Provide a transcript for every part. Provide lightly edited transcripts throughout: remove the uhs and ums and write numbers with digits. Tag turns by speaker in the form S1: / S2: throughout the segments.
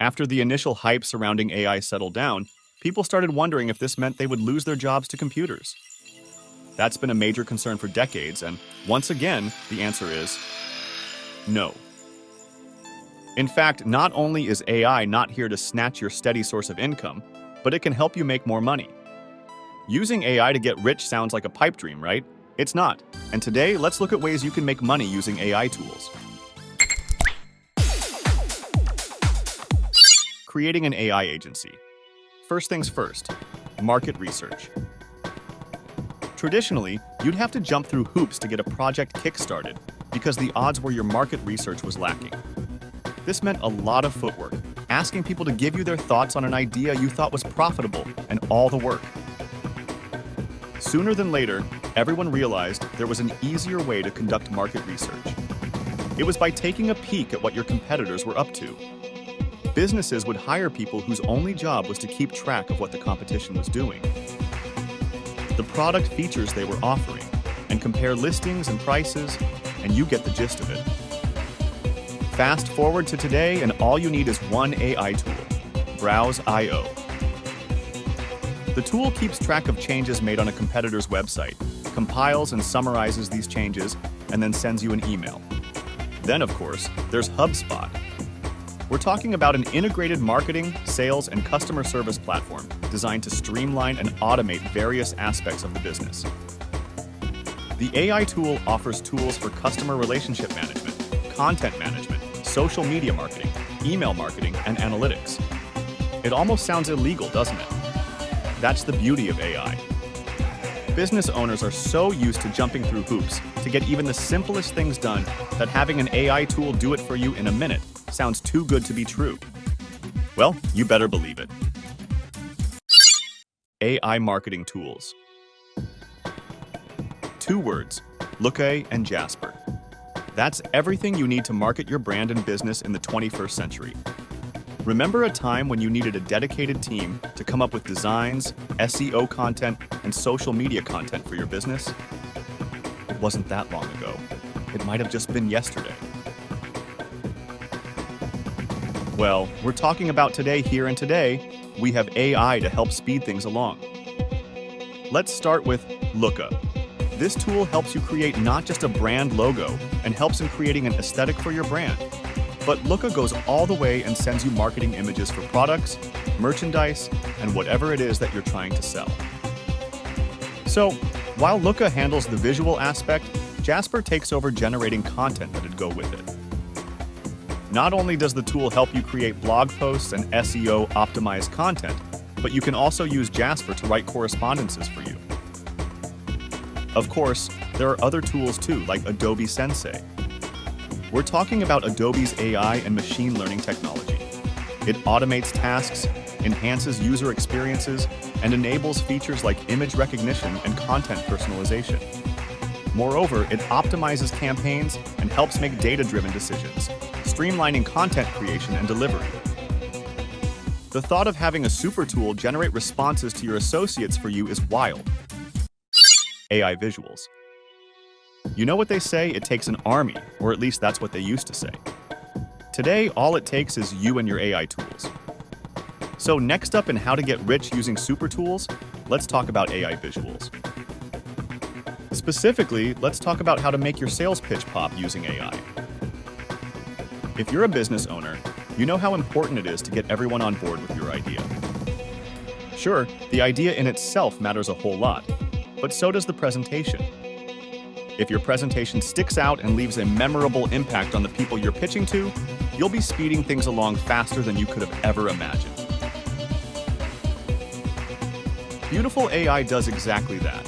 S1: After the initial hype surrounding AI settled down, people started wondering if this meant they would lose their jobs to computers. That's been a major concern for decades, and once again, the answer is no. In fact, not only is AI not here to snatch your steady source of income, but it can help you make more money. Using AI to get rich sounds like a pipe dream, right? It's not. And today, let's look at ways you can make money using AI tools. Creating an AI agency. First things first, market research. Traditionally, you'd have to jump through hoops to get a project kickstarted because the odds were your market research was lacking. This meant a lot of footwork, asking people to give you their thoughts on an idea you thought was profitable, and all the work. Sooner than later, everyone realized there was an easier way to conduct market research. It was by taking a peek at what your competitors were up to. Businesses would hire people whose only job was to keep track of what the competition was doing, the product features they were offering, and compare listings and prices, and you get the gist of it. Fast forward to today, and all you need is one AI tool, Browse.io. The tool keeps track of changes made on a competitor's website, compiles and summarizes these changes, and then sends you an email. Then, of course, there's HubSpot. We're talking about an integrated marketing, sales, and customer service platform designed to streamline and automate various aspects of the business. The AI tool offers tools for customer relationship management, content management, social media marketing, email marketing, and analytics. It almost sounds illegal, doesn't it? That's the beauty of AI. Business owners are so used to jumping through hoops to get even the simplest things done that having an AI tool do it for you in a minute sounds too good to be true. Well, you better believe it. AI marketing tools. 2 words, Looka and Jasper. That's everything you need to market your brand and business in the 21st century. Remember a time when you needed a dedicated team to come up with designs, SEO content, and social media content for your business? It wasn't that long ago. It might have just been yesterday. Well, we're talking about today here, and today, we have AI to help speed things along. Let's start with Looka. This tool helps you create not just a brand logo and helps in creating an aesthetic for your brand, but Looka goes all the way and sends you marketing images for products, merchandise, and whatever it is that you're trying to sell. So, while Looka handles the visual aspect, Jasper takes over generating content that'd go with it. Not only does the tool help you create blog posts and SEO optimized content, but you can also use Jasper to write correspondences for you. Of course, there are other tools too, like Adobe Sensei. We're talking about Adobe's AI and machine learning technology. It automates tasks, enhances user experiences, and enables features like image recognition and content personalization. Moreover, it optimizes campaigns and helps make data-driven decisions, streamlining content creation and delivery. The thought of having a super tool generate responses to your associates for you is wild. AI visuals. You know what they say, it takes an army, or at least that's what they used to say. Today, all it takes is you and your AI tools. So next up in how to get rich using super tools, let's talk about AI visuals. Specifically, let's talk about how to make your sales pitch pop using AI. If you're a business owner, you know how important it is to get everyone on board with your idea. Sure, the idea in itself matters a whole lot, but so does the presentation. If your presentation sticks out and leaves a memorable impact on the people you're pitching to, you'll be speeding things along faster than you could have ever imagined. Beautiful AI does exactly that.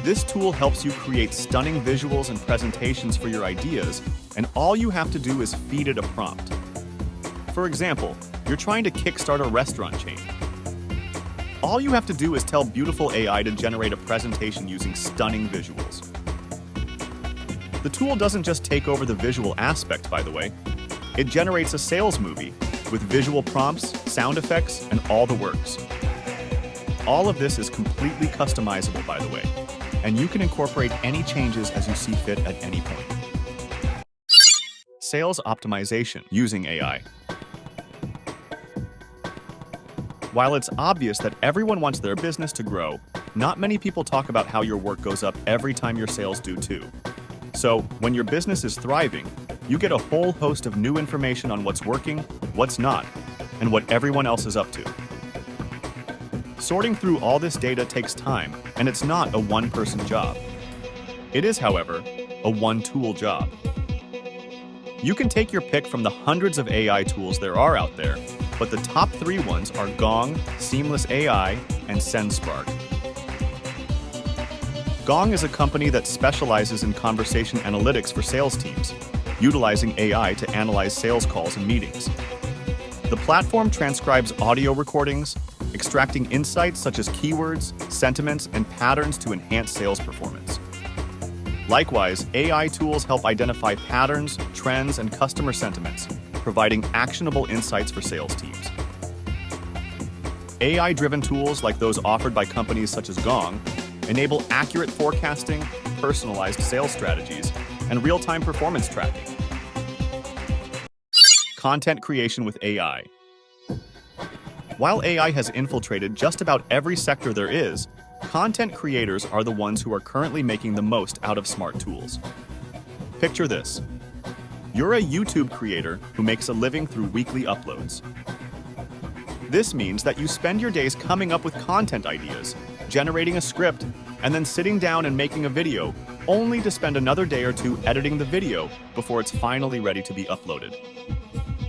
S1: This tool helps you create stunning visuals and presentations for your ideas, and all you have to do is feed it a prompt. For example, you're trying to kickstart a restaurant chain. All you have to do is tell Beautiful AI to generate a presentation using stunning visuals. The tool doesn't just take over the visual aspect, by the way. It generates a sales movie with visual prompts, sound effects, and all the works. All of this is completely customizable, by the way, and you can incorporate any changes as you see fit at any point. Sales optimization using AI. While it's obvious that everyone wants their business to grow, not many people talk about how your work goes up every time your sales do too. So, when your business is thriving, you get a whole host of new information on what's working, what's not, and what everyone else is up to. Sorting through all this data takes time, and it's not a one-person job. It is, however, a one-tool job. You can take your pick from the hundreds of AI tools there are out there, but the top 3 ones are Gong, Seamless.AI, and Senspark. Gong is a company that specializes in conversation analytics for sales teams, utilizing AI to analyze sales calls and meetings. The platform transcribes audio recordings, extracting insights such as keywords, sentiments, and patterns to enhance sales performance. Likewise, AI tools help identify patterns, trends, and customer sentiments, providing actionable insights for sales teams. AI-driven tools like those offered by companies such as Gong enable accurate forecasting, personalized sales strategies, and real-time performance tracking. Content creation with AI. While AI has infiltrated just about every sector there is, content creators are the ones who are currently making the most out of smart tools. Picture this. You're a YouTube creator who makes a living through weekly uploads. This means that you spend your days coming up with content ideas, generating a script, and then sitting down and making a video, only to spend another day or two editing the video before it's finally ready to be uploaded.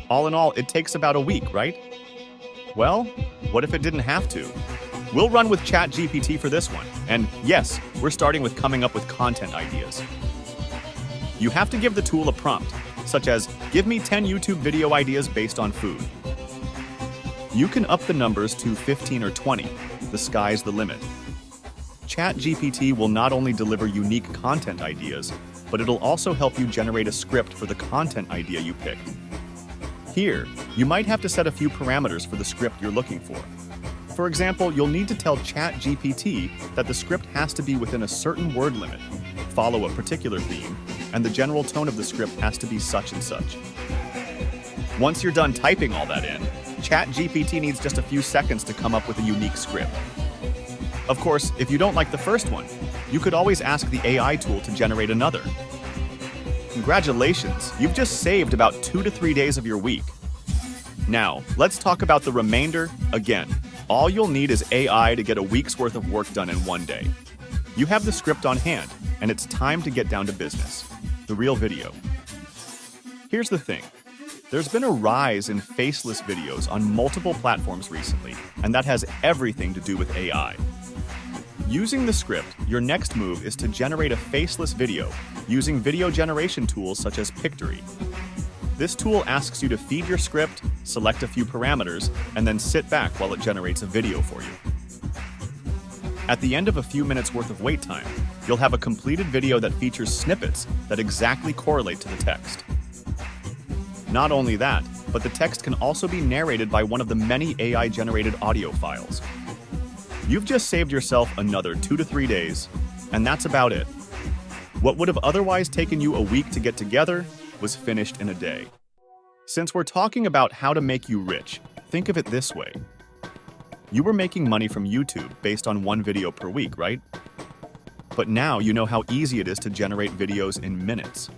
S1: All in all, it takes about a week, right? Well, what if it didn't have to? We'll run with ChatGPT for this one. And yes, we're starting with coming up with content ideas. You have to give the tool a prompt, such as, give me 10 YouTube video ideas based on food. You can up the numbers to 15 or 20. The sky's the limit. ChatGPT will not only deliver unique content ideas, but it'll also help you generate a script for the content idea you picked. Here, you might have to set a few parameters for the script you're looking for. For example, you'll need to tell ChatGPT that the script has to be within a certain word limit, follow a particular theme, and the general tone of the script has to be such and such. Once you're done typing all that in, ChatGPT needs just a few seconds to come up with a unique script. Of course, if you don't like the first one, you could always ask the AI tool to generate another. Congratulations, you've just saved about 2 to 3 days of your week. Now, let's talk about the remainder. Again, all you'll need is AI to get a week's worth of work done in one day. You have the script on hand, and it's time to get down to business. The real video. Here's the thing. There's been a rise in faceless videos on multiple platforms recently, and that has everything to do with AI. Using the script, your next move is to generate a faceless video using video generation tools such as Pictory. This tool asks you to feed your script, select a few parameters, and then sit back while it generates a video for you. At the end of a few minutes worth of wait time, you'll have a completed video that features snippets that exactly correlate to the text. Not only that, but the text can also be narrated by one of the many AI-generated audio files. You've just saved yourself another 2 to 3 days, and that's about it. What would have otherwise taken you a week to get together was finished in a day. Since we're talking about how to make you rich, think of it this way. You were making money from YouTube based on one video per week, right? But now you know how easy it is to generate videos in minutes.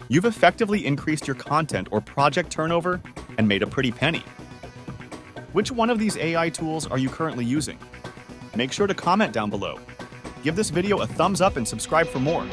S1: You've effectively increased your content or project turnover and made a pretty penny. Which one of these AI tools are you currently using? Make sure to comment down below. Give this video a thumbs up and subscribe for more.